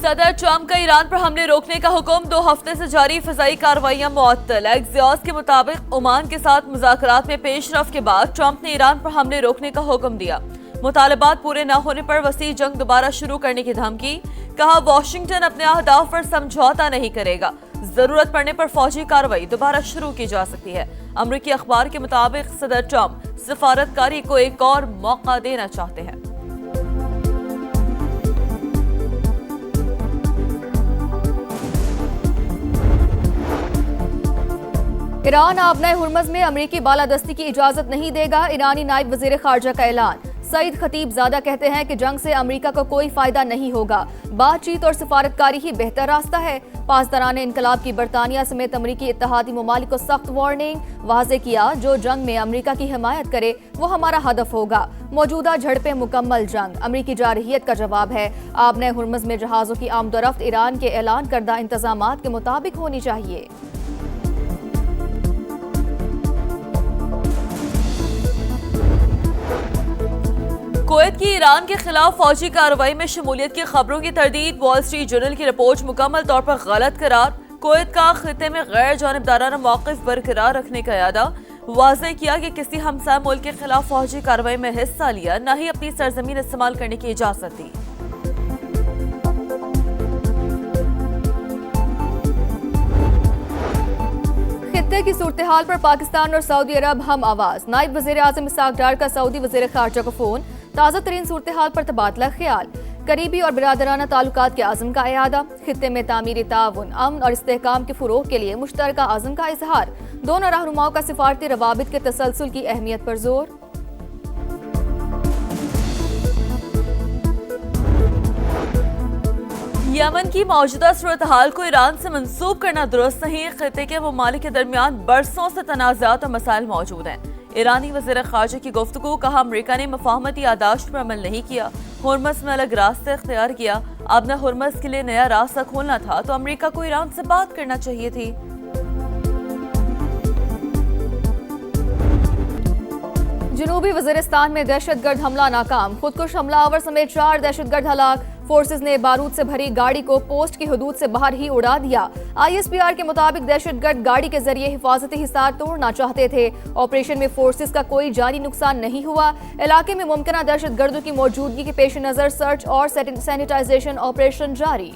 सदर ट्रंप का ईरान पर हमले रोकने का हुक्म, 2 हफ्ते से जारी फिजाई कार्रवाइयां मुअत्तल। एक्सियोस के मुताबिक ओमान के साथ मुज़ाकरात में पेशरफ के बाद ट्रंप ने ईरान पर हमले रोकने का हुक्म दिया। मुतालबात पूरे न होने पर वसी जंग दोबारा शुरू करने की धमकी। कहा वाशिंगटन अपने अहदाफ पर समझौता नहीं करेगा, जरूरत पड़ने पर फौजी कार्रवाई दोबारा शुरू की जा सकती है। अमरीकी अखबार के मुताबिक सदर ट्रंप सिफारतकारी को एक और मौका देना चाहते हैं। ईरान आबनाए हुर्मज में अमरीकी बालादस्ती की इजाजत नहीं देगा, ईरानी नायब वजीर खारजा का ऐलान। सईद खतीबजादा कहते हैं कि जंग से अमरीका को कोई फायदा नहीं होगा, बातचीत और सिफारतकारी ही बेहतर रास्ता है। पासदारान इनकलाब की बरतानिया समेत अमरीकी इत्तेहादी ममालिक को सख्त वार्निंग, वाज़े किया जो जंग में अमरीका की हिमायत करे वो हमारा हदफ होगा। मौजूदा झड़पें मुकम्मल जंग अमरीकी जारहियत का जवाब है। आबनाए हुर्मज में जहाजों की आमदोरफ्त ईरान के ऐलान करदा इंतजामात के मुताबिक होनी चाहिए। कुवैत की ईरान के खिलाफ फौजी कार्रवाई में शमूलियत की खबरों की तरदीद, वॉल स्ट्रीट जर्नल की रिपोर्ट मुकम्मल तौर पर गलत करार। कुवैत का खित्ते में गैर जानिबदाराना मौक़िफ़ बरकरार रखने का इरादा, वाज़ेह किया कि किसी हमसाया मुल्क के खिलाफ फौजी कार्रवाई में हिस्सा लिया, न ही अपनी सरजमीन इस्तेमाल करने की इजाजत दी। खित्ते की सूरत हाल पर पाकिस्तान और सऊदी अरब हम आवाज। नायब वज़ीर आज़म इसहाक डार का सऊदी वज़ीर खारजा को फोन, ताज़ा तरीन सूरत हाल पर तबादला ख्याल। करीबी और बिरादराना ताल्लुकात के आज़म का इयादा, खित्ते में तामीरी ताउन, अमन और इस्तेहकाम के फ़रोग़ के लिए मुश्तरका आज़म का इजहार। दोनों रहनुमाओं का सिफारती रवाबित के तसलसल की अहमियत पर जोर। यमन की मौजूदा सूरत हाल को ईरान से मंसूब करना दुरुस्त नहीं, खित्ते के ममालिक के दरमियान बरसों से तनाज़ात और मसाइल मौजूद हैं। ईरानी वज़ीर ख़ारजा की गुफ्तगू, कहा अमरीका ने मफाहमती यादाश्त पर अमल नहीं किया, हुर्मज़ में अलग रास्ते इख्तियार किया। अब न हुर्मज़ के लिए नया रास्ता खोलना था तो अमरीका को ईरान से बात करना चाहिए थी। जनूबी वज़ीरिस्तान में दहशतगर्द हमला नाकाम, खुदकुश हमलावर समेत 4 दहशतगर्द हलाक। फोर्सेस ने बारूद से भरी गाड़ी को पोस्ट की हदूद से बाहर ही उड़ा दिया। ISPR के मुताबिक दहशतगर्द गाड़ी के जरिए हिफाजती हिसार तोड़ना चाहते थे। ऑपरेशन में फोर्सेस का कोई जानी नुकसान नहीं हुआ। इलाके में मुमकिन दहशतगर्दों की मौजूदगी के पेश नजर सर्च और सैनिटाइजेशन ऑपरेशन जारी।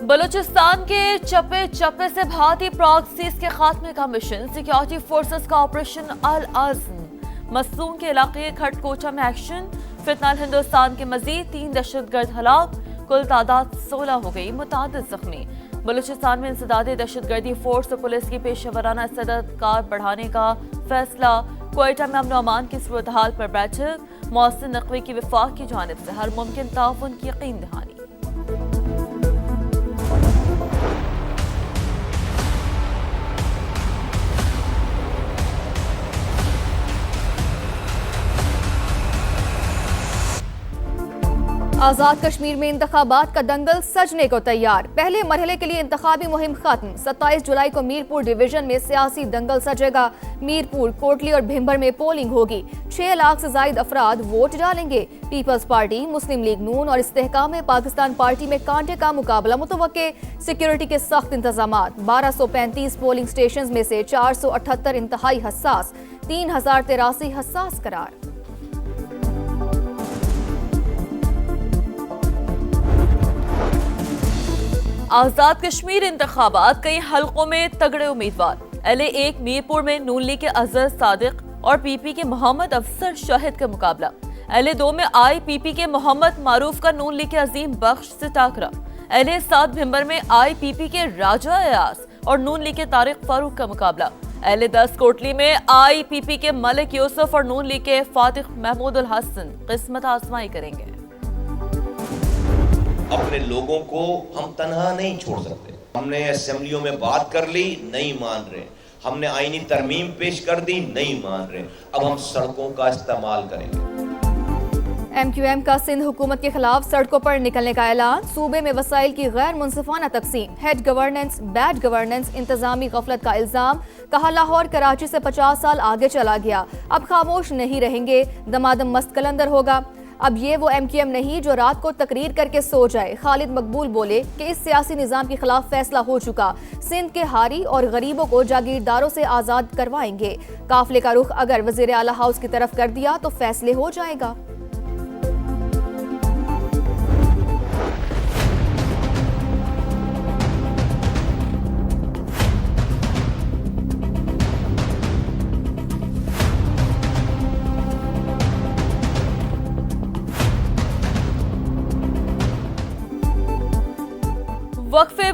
बलूचिस्तान के चप्पे चप्पे से भारतीय प्रॉक्सीज के खात्मे का मिशन, सिक्योरिटी फोर्सेस का ऑपरेशन अल आज़म। मसूम के इलाके खटकोचा में एक्शन, फितनाल हिंदुस्तान के मजीद 3 दहशतगर्द हलाक, कुल तादाद 16 हो गई, मुतादिद जख्मी। बलूचिस्तान में इंसदादी दहशतगर्दी फोर्स और पुलिस की पेशेवराना इस्तेदाद बढ़ाने का फैसला। क्वेटा में अमन और अमान की सूरत हाल पर बैठक, मौसम नकवी की विफाक की जानिब से हर मुमकिन ताउन की यकीन दहानी। आजाद कश्मीर में इंतखाबात का दंगल सजने को तैयार, पहले मरहले के लिए इंतखाबी मुहिम खत्म। 27 जुलाई को मीरपुर डिवीजन में सियासी दंगल सजेगा। मीरपुर, कोटली और भिंबर में पोलिंग होगी। 6 लाख से ज्यादा अफराद वोट डालेंगे। पीपल्स पार्टी, मुस्लिम लीग नून और इस्तेहकाम पाकिस्तान पार्टी में कांटे का मुकाबला मुतवक्के। सिक्योरिटी के सख्त इंतजामात, 1235 पोलिंग स्टेशन में से 478 इंतहाई हसास, 3083 हसास करार। आजाद कश्मीर इंतखाबात, कई हलकों में तगड़े उम्मीदवार। LA1 मीरपुर में नून लीग के अजहर सादिक और PP के मोहम्मद अफसर शाहिद का मुकाबला। LA2 में IPP के मोहम्मद मारूफ का नून लीग के अजीम बख्श से टाकरा। LA7 भिंबर में IPP के राजा अयास और नून लीग के तारिक फारूक का मुकाबला। LA10 कोटली में IPP के मलिक यूसुफ और नून लीग के फातिह महमूद उल हसन किस्मत आजमाई करेंगे। अपने लोगों को हम तनहा नहीं छोड़ सकते। हमने असेंबलियों में बात कर ली, नहीं मान रहे। हमने आईनी तरमीम पेश कर दी, नहीं मान रहे। अब हम सड़कों का इस्तेमाल करेंगे। MQM का सिंध हुकूमत के खिलाफ सड़कों पर निकलने का ऐलान। सूबे में वसाइल की गैर मुनसिफाना तकसीम, हेड गवर्नेंस, बैड गवर्नेंस, इंतजामी गफलत का इल्जाम। कहा लाहौर कराची से 50 साल आगे चला गया, अब खामोश नहीं रहेंगे, दमादम मस्त कलंदर होगा। अब ये वो MQM नहीं जो रात को तकरीर करके सो जाए। खालिद मकबूल बोले कि इस सियासी निज़ाम के खिलाफ फैसला हो चुका, सिंध के हारी और गरीबों को जागीरदारों से आज़ाद करवाएंगे। काफिले का रुख अगर वज़ीर आला हाउस की तरफ कर दिया तो फैसले हो जाएगा।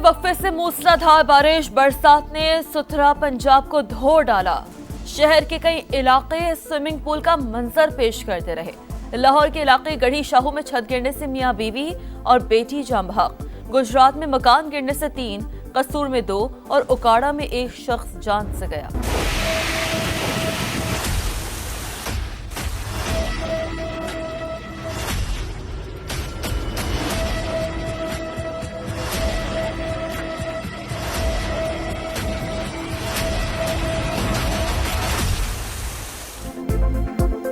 वक्फे से मूसलाधार बारिश, बरसात ने सुथरा पंजाब को धो डाला। शहर के कई इलाके स्विमिंग पूल का मंजर पेश करते रहे। लाहौर के इलाके गढ़ी शाहू में छत गिरने से मियां बीवी और बेटी जाम बहक। गुजरात में मकान गिरने से 3, कसूर में 2 और उकाड़ा में 1 शख्स जान से गया।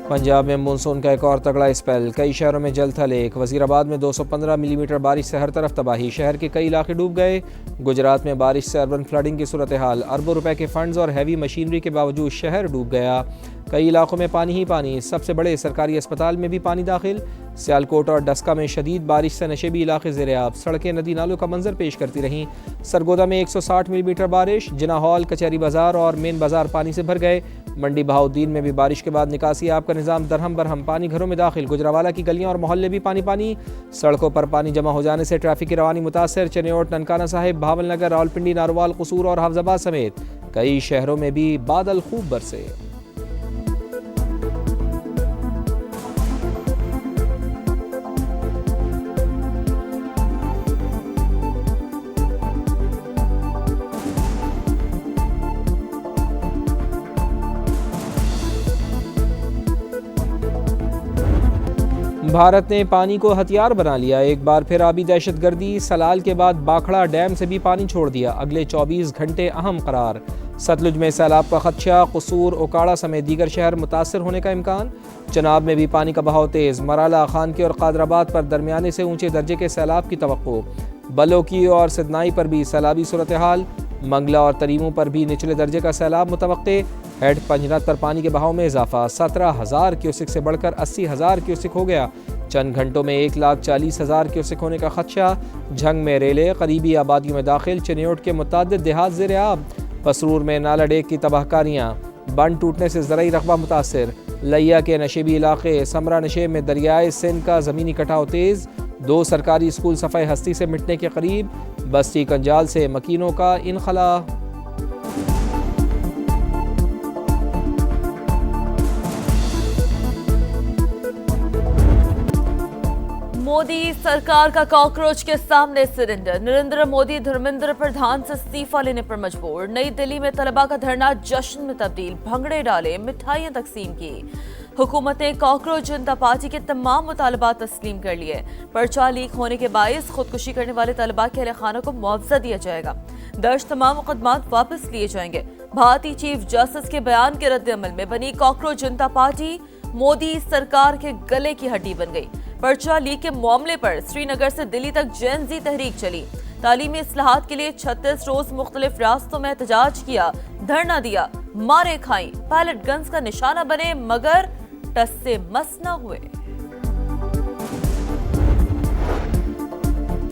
पंजाब में मानसून का एक और तगड़ा स्पेल, कई शहरों में जल थल एक। वजीराबाद में 215 मिलीमीटर बारिश से हर तरफ तबाही, शहर के कई इलाके डूब गए। गुजरात में बारिश से अर्बन फ्लडिंग की सूरत हाल, अरबों रुपए के फंड्स और हैवी मशीनरी के बावजूद शहर डूब गया। कई इलाकों में पानी ही पानी, सबसे बड़े सरकारी अस्पताल में भी पानी दाखिल। सियालकोट और डस्का में शदीद बारिश से नशेबी इलाके ज़ेर-ए-आब, सड़कें नदी नालों का मंजर पेश करती रहीं। सरगोदा में 160 मिलीमीटर बारिश, जिना हॉल, कचहरी बाजार और मेन बाजार पानी से भर गए। मंडी बहाउद्दीन में भी बारिश के बाद निकासी आप का निज़ाम दरहम बरहम, पानी घरों में दाखिल। गुजरावाला की गलियां और मोहल्ले भी पानी पानी, सड़कों पर पानी जमा हो जाने से ट्रैफिक की रवानी मुतासर। चनेओट, ननकाना साहिब, भावलनगर, रावलपिंडी, नारोवाल, कसूर और हाफजाबाद समेत कई शहरों में भी बादल खूब बरसे। भारत ने पानी को हथियार बना लिया, एक बार फिर आबी दहशतगर्दी। सलाल के बाद बाखड़ा डैम से भी पानी छोड़ दिया, अगले 24 घंटे अहम करार। सतलुज में सैलाब का खदशा, कसूर, ओकाड़ा समेत दीगर शहर मुतासर होने का इम्कान। चनाब में भी पानी का बहाव तेज़, मराला, खानकी और कादराबाद पर दरमियाने से ऊंचे दर्जे के सैलाब की तवक्को। बलोकी और सिदनाई पर भी सैलाबी सूरत हाल, मंगला और तरीमों पर भी निचले दर्जे का सैलाब मुतवक्के। हेड पंजनत पर पानी के बहाव में इजाफा, 17,000 क्यूसिक से बढ़कर 80,000 क्यूसिक हो गया। चंद घंटों में 1,40,000 क्यूसिक होने का खदशा। झंग में रेले करीबी आबादियों में दाखिल, चनेओट के मुतादिद देहात ज़ेर-ए-आब। पसरूर में नाला डेक की तबाहकारियाँ, बंद टूटने से ज़रई रकबा मुतासर। लिया के नशेबी इलाके, समरा नशेब में दरियाए सिंध का ज़मीनी कटाव तेज़। 2 सरकारी स्कूल सफ़ाई हस्ती से मिटने के करीब। बस्ती कंजाल से मकीनों का इनखला। मोदी सरकार का कॉकरोच के सामने सिलेंडर, नरेंद्र मोदी धर्मेंद्र प्रधान से इस्तीफा लेने पर मजबूर। नई दिल्ली में तलबा का धरना जश्न में तब्दील, भंगड़े डाले, मिठाइयां तकसीम की। हुकूमत ने कॉकरोच जनता पार्टी के तमाम मुतालबात तस्लीम कर लिए। पर्चा लीक होने के बायस खुदकुशी करने वाले तलबा के अहले खाना को मुआवजा दिया जाएगा। दर्ज तमाम मुकदमात वापस लिए जाएंगे। भारतीय चीफ जस्टिस के बयान के रद्द-ए-अमल में बनी कॉकरोच जनता पार्टी मोदी सरकार के गले की हड्डी बन गई। पर्चा लीक के मामले पर श्रीनगर से दिल्ली तक जेन जी तहरीक चली। तालीमी इस्लाहात के लिए 36 रोज मुख्तलिफ रास्तों में एहतजाज किया, धरना दिया, मारे खाई, पैलेट गन्स का निशाना बने मगर टस से मस न हुए।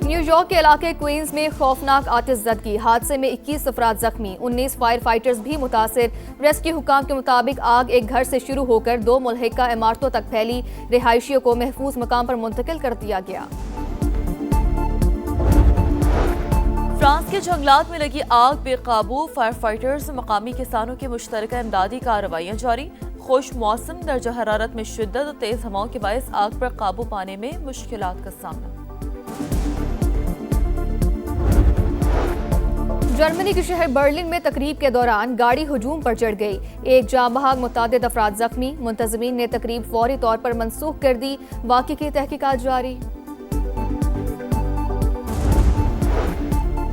न्यूयॉर्क के इलाके क्वींस में खौफनाक आतिशज़दगी, हादसे में 21 अफराद जख्मी, 19 फायर फाइटर्स भी मुतासिर। रेस्क्यू हुकाम के मुताबिक आग एक घर से शुरू होकर 2 मुल्हिका इमारतों तक फैली। रिहायशियों को महफूज मकाम पर मुंतकिल कर दिया गया। फ्रांस के जंगलात में लगी आग बेकाबू, फायर फाइटर्स और मकामी किसानों की मुश्तरका इमदादी कार्रवाइयां जारी। खुश मौसम, दर्जा हरारत में शिद्दत और तेज हवाओं के बायस आग पर काबू पाने में मुश्किलात का सामना। जर्मनी के शहर बर्लिन में तकरीब के दौरान गाड़ी हुजूम पर चढ़ गई। एक जाँ बहक मुतादिद अफराद जख्मी। मुंतजमीन ने तकरीब फौरी तौर पर मनसूख कर दी। वाक़े की तहकीकात जारी।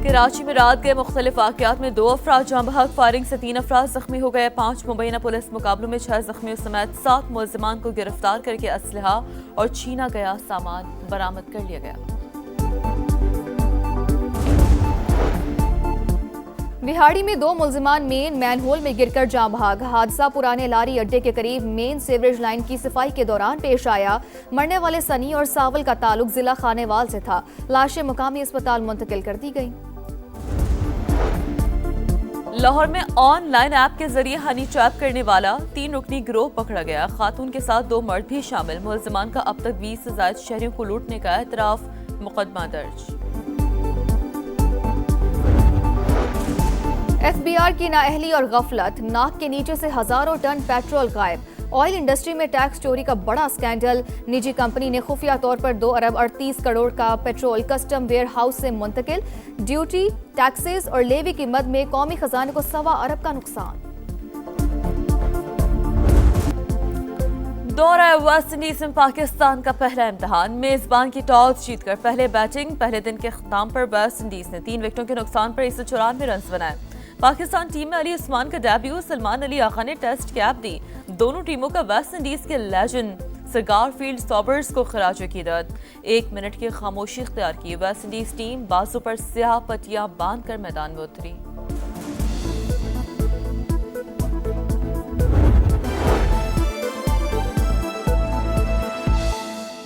कराची में रात के मुख्तलिफ वाक़यात में 2 अफराद जाँ बहक, फायरिंग से 3 अफराद जख्मी हो गए। 5 मुबैना पुलिस मुकाबलों में 6 जख्मियों समेत 7 मुलजिमान को गिरफ्तार करके असलहा और छीना गया सामान बरामद कर लिया गया। बिहाड़ी में 2 मुलजिमान मेन मैनहोल में गिरकर जाँ बहक। हादसा पुराने लारी अड्डे के करीब मेन सीवरेज लाइन की सफाई के दौरान पेश आया। मरने वाले सनी और सावल का ताल्लुक जिला खानेवाल से था। लाशें मुकामी अस्पताल मुंतकिल कर दी गई। लाहौर में ऑनलाइन ऐप के जरिए हनी ट्रैप करने वाला 3 रुकनी गिरोह पकड़ा गया। खातून के साथ 2 मर्द भी शामिल। मुलजिमान का अब तक 20 से ज्यादा शहरियों को लूटने का एतराफ, मुकदमा दर्ज। FBI की नाअहली और गफलत। नाक के नीचे से हजारों टन पेट्रोल गायब। ऑयल इंडस्ट्री में टैक्स चोरी का बड़ा स्कैंडल। निजी कंपनी ने खुफिया तौर पर 2 अरब 38 करोड़ का पेट्रोल कस्टम वेयर हाउस से मुंतकिल। ड्यूटी, टैक्सेस और लेवी की मद में कौमी खजाने को 1.25 अरब का नुकसान। दौरा वेस्ट इंडीज में पाकिस्तान का पहला इम्तिहान। मेजबान की टॉस जीतकर पहले बैटिंग। पहले दिन के अख्ताम पर वेस्ट इंडीज ने 3 विकेटों के नुकसान पर 194 रन बनाए। पाकिस्तान टीम में अली उस्मान का डेब्यू। सलमान अली आगा ने टेस्ट कैप दी। दोनों टीमों का वेस्ट इंडीज के लेजेंड सरगार फील्ड सॉबर्स को खराज अकीदत। 1 मिनट की खामोशी इख्तियार की। वेस्ट इंडीज टीम बाजू पर स्याह पट्टियां बांधकर मैदान में उतरी।